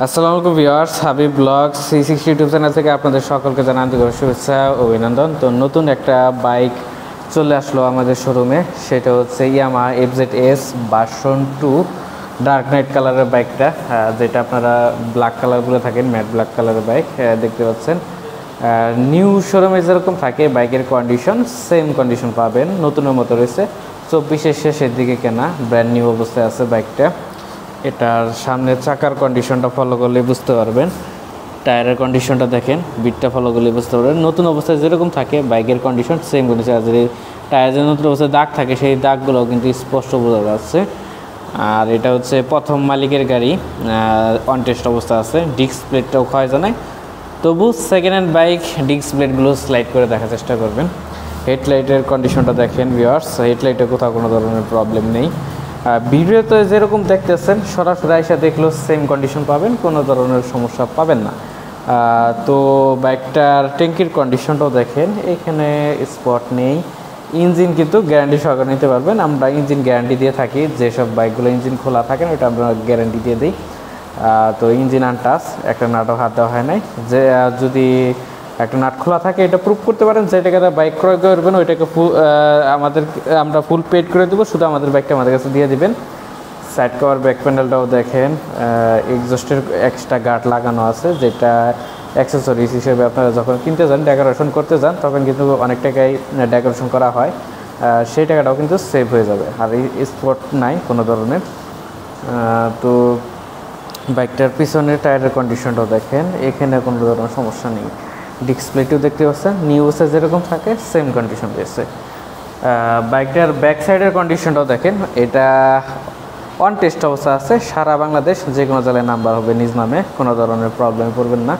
আসসালামু আলাইকুম viewers, Habib blogs C60 YouTube channel থেকে আপনাদের সকলকে জানাই আন্তরিক শুভেচ্ছা ও অভিনন্দন। তো নতুন একটা বাইক চলে আসলো আমাদের শোরুমে, সেটা হচ্ছে Yamaha FZS version 2 dark night কালারের বাইকটা, যেটা আপনারা ব্ল্যাক কালার বলে থাকেন, ম্যাট ব্ল্যাক কালারের বাইক দেখতে পাচ্ছেন। নিউ শোরুমে যেরকম থাকে বাইকের কন্ডিশন, সেম কন্ডিশন পাবেন, নতুনের মতো রয়েছে। 24-এর শেষের দিকে কেনা, ব্র্যান্ড নিউ অবস্থায় আছে বাইকটা। এটার সামনের চাকার কন্ডিশনটা ফলো করলে বুঝতে পারবেন, টায়ারের কন্ডিশনটা দেখেন, বিটটা ফলো করলে বুঝতে পারবেন নতুন অবস্থায় যেরকম থাকে বাইকের কন্ডিশন সেম কন্ডিশন। আর যদি টায়ার যে নতুন অবস্থায় দাগ থাকে সেই দাগগুলোও কিন্তু স্পষ্ট বোঝা যাচ্ছে। আর এটা হচ্ছে প্রথম মালিকের গাড়ি, অন টেস্ট অবস্থা আছে, ডিস্ক প্লেটটাও ক্ষয় জানায়। তবু সেকেন্ড হ্যান্ড বাইক ডিস্ক প্লেটগুলো স্লাইড করে দেখার চেষ্টা করবেন। হেডলাইটের কন্ডিশনটা দেখেন ভিউয়ার্স, হেডলাইটে কোথাও কোনো ধরনের প্রবলেম নেই। ভিডিওতে যেরকম দেখতেছেন সরাসরি এসে দেখলেও সেম কন্ডিশন পাবেন, কোনো ধরনের সমস্যা পাবেন না। তো বাইকটার ট্যাঙ্কির কন্ডিশনটাও দেখেন, এখানে স্পট নেই। ইঞ্জিন কিন্তু গ্যারান্টি সহকারে নিতে পারবেন, আমরা ইঞ্জিন গ্যারান্টি দিয়ে থাকি। যেসব বাইকগুলো ইঞ্জিন খোলা থাকেন ওটা আমরা গ্যারান্টি দিয়ে দিই। তো ইঞ্জিন আনটাচ, একটা নাটও হাত দেওয়া হয় নাই। যে যদি একটা নাট খোলা থাকে এটা প্রুভ করতে পারেন, যে টাকাটা বাইক ক্রয় করবেন ওইটাকে আমরা ফুল পেড করে দেবো, শুধু আমাদের বাইকটা আমাদের কাছে দিয়ে দিবেন। সাইড কভার ব্যাক প্যানেলটাও দেখেন, এক্সস্টের এক্সট্রা গার্ড লাগানো আছে, যেটা অ্যাক্সেসরিজ হিসেবে আপনারা যখন কিনতে যান, ডেকোরেশন করতে যান, তখন কিন্তু অনেক টাকাই ডেকোরেশন করা হয়, সেই টাকাটাও কিন্তু সেভ হয়ে যাবে। আর এই স্পট নাই কোনো ধরনের। তো বাইকটার পিছনের টায়ারের কন্ডিশনটাও দেখেন, এখানে কোনো ধরনের সমস্যা নেই। ডিসপ্লেটিও দেখতে পাচ্ছেন নিউ অবস্থায় যেরকম থাকে সেম কন্ডিশন রয়েছে। বাইকটার ব্যাক সাইডের কন্ডিশনটাও দেখেন, এটা অন টেস্ট অবস্থা আছে, সারা বাংলাদেশ যে কোনো জায়গায় নাম্বার হবে নিজ নামে, কোনো ধরনের প্রবলেম পড়বেন না।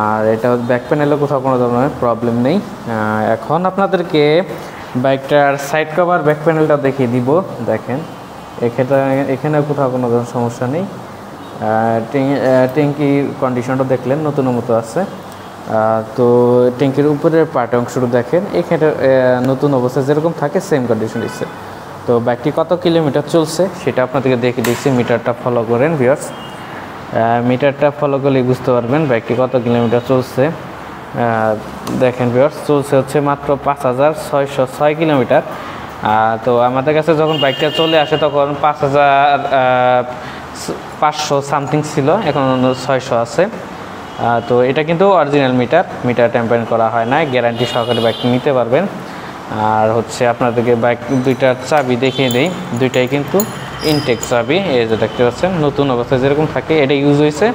আর এটা ব্যাক প্যানেলে কোথাও কোনো ধরনের প্রবলেম নেই। এখন আপনাদেরকে বাইকটার সাইড কভার ব্যাক প্যানেলটা দেখিয়ে দিব, দেখেন এখানে কোথাও কোনো ধরনের সমস্যা নেই। ট্যাঙ্কির কন্ডিশনটা দেখলেন নতুনের মতো আছে। তো ট্যাঙ্কির উপরের পার্ট অংশটা দেখেন, এখানে নতুন অবস্থায় যেরকম থাকে সেম কন্ডিশন দিচ্ছে। তো বাইকটি কত কিলোমিটার চলছে সেটা আপনাদেরকে দেখে দিচ্ছি, মিটারটা ফলো করেন ভিউয়ার্স। মিটারটা ফলো করলেই বুঝতে পারবেন বাইকটি কত কিলোমিটার চলছে। দেখেন ভিউয়ার্স, চলছে হচ্ছে মাত্র 5606 কিলোমিটার। তো আমাদের কাছে যখন বাইকটা চলে আসে তখন 5500 সামথিং ছিল, এখন 600 আছে। তো এটা কিন্তু অরিজিনাল মিটার ট্যাম্পারিং করা হয় না, গ্যারান্টি সহকারে বাইকটি নিতে পারবেন। আর হচ্ছে আপনাদেরকে বাইক দুইটার চাবি দেখিয়ে দেই, দুইটাই কিন্তু ইনটেক চাবি, এই যে দেখতে পাচ্ছেন নতুন অবস্থায় যেরকম থাকে এটা ইউজ হয়েছে,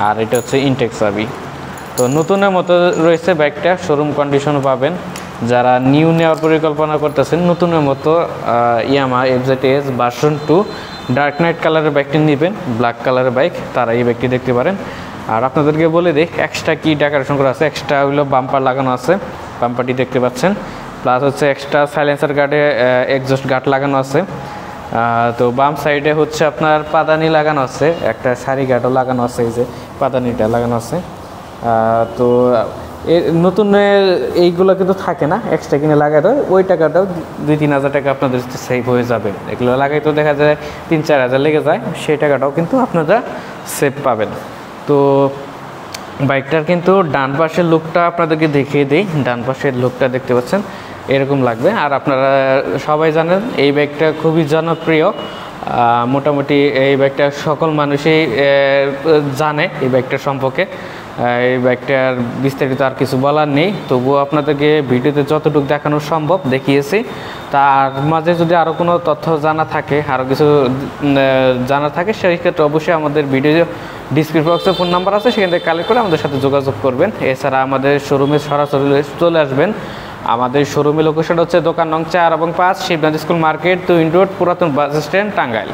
আর এটা হচ্ছে ইনটেক চাবি। তো নতুনের মতো রয়েছে বাইকটা, শোরুম কন্ডিশনও পাবেন। যারা নিউ নেওয়ার পরিকল্পনা করতেছেন নতুনের মতো Yamaha FZS version 2 dark night কালারের বাইকটি নেবেন, ব্ল্যাক কালারের বাইক, তারা এই বাইকটি দেখতে পারেন। আর আপনাদেরকে বলে দিই এক্সট্রা কি ডেকোরেশন করা আছে, এক্সট্রা হলো বাম্পার লাগানো আছে, বাম্পারটি দেখতে পাচ্ছেন, প্লাস হচ্ছে এক্সট্রা সাইলেন্সার গার্ডে এক্সস্ট গার্ড লাগানো আছে। তো বাম সাইডে হচ্ছে আপনার পাদানি লাগানো আছে, একটা সারি গার্ডও লাগানো আছে, এই যে পাদানিটা লাগানো আছে। তো নতুন এইগুলো কিন্তু থাকে না, এক্সট্রা কিনে লাগাতে হয়, ওই টাকাটাও 2-3 হাজার টাকা আপনাদের সেভ হয়ে যাবে। এগুলো লাগাইতেও দেখা যায় 3-4 হাজার লেগে যায়, সেই টাকাটাও কিন্তু আপনারা সেভ পাবেন। তো বাইকটার কিন্তু ডান পাশের লুকটা আপনাদেরকে দেখিয়ে দিই, ডান পাশের লুকটা দেখতে পাচ্ছেন এরকম লাগবে। আর আপনারা সবাই জানেন এই বাইকটা খুবই জনপ্রিয়, মোটামুটি এই বাইকটা সকল মানুষই জানে এই বাইকটার সম্পর্কে। এই বাইকটার বিস্তারিত আর কিছু বলার নেই, তবুও আপনাদেরকে ভিডিওতে যতটুকু দেখানো সম্ভব দেখিয়েছি। তার মাঝে যদি আরও কোনো তথ্য জানা থাকে, আরও কিছু জানা থাকে, সেই ক্ষেত্রে অবশ্যই আমাদের ভিডিও ডিসক্রিপশন বক্সে ফোন নাম্বার আছে, সেখান থেকে কালেক্ট করে আমাদের সাথে যোগাযোগ করবেন। এছাড়া আমাদের শোরুমে সরাসরি চলে আসবেন। আমাদের শোরুমের লোকেশন হচ্ছে দোকান নং 4 এবং 5, শিবগঞ্জ স্কুল মার্কেট, 2 রোড, পুরাতন বাস স্ট্যান্ড, টাঙ্গাইল।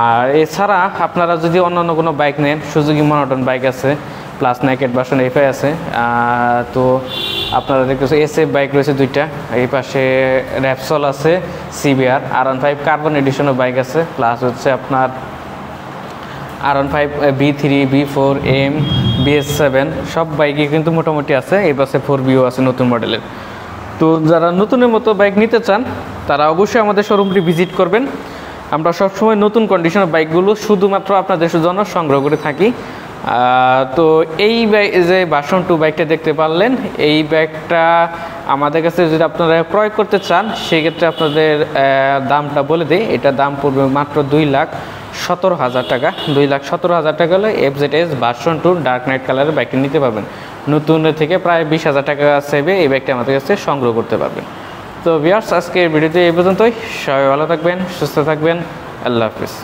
আর এছাড়া আপনারা যদি অন্যান্য কোনো বাইক নেন, সুজুকি মনোটন বাইক আছে, প্লাস নেকেড ভার্সন FI আছে। তো আপনারা দেখতেছেন SF বাইক রয়েছে 2টা, এই পাশে র্যাপসল আছে, CBR, R15 কার্বন এডিশনের বাইক আছে, প্লাস হচ্ছে আপনার R15 B3, B4, M, BS7 সব বাইকই কিন্তু মোটামুটি আছে। এই পাশে 4Bও আছে নতুন মডেলের। তো যারা নতুনের মতো বাইক নিতে চান তারা অবশ্যই আমাদের শোরুমটি ভিজিট করবেন। আমরা সবসময় নতুন কন্ডিশনের বাইকগুলো শুধুমাত্র আপনাদের জন্য সংগ্রহ করে থাকি। তো এই যে ভার্সন 2 বাইকটা দেখতে পারলেন, এই বাইকটা আমাদের কাছে যদি আপনারা ক্রয় করতে চান সেক্ষেত্রে আপনাদের দামটা বলে দিই। এটা দাম পড়বে মাত্র 2,17,000 টাকা। 2,17,000 টাকা হলে FZS ভার্সন 2 ডার্ক নাইট কালারের বাইকটা নিতে পারবেন। নতুন থেকে প্রায় 20,000 টাকা সেভে এই বাইকটা আমাদের কাছে সংগ্রহ করতে পারবেন। তো ভিউয়ার্স, আজকের ভিডিওতে এই পর্যন্তই। সবাই ভালো থাকবেন, সুস্থ থাকবেন। আল্লাহ হাফিজ।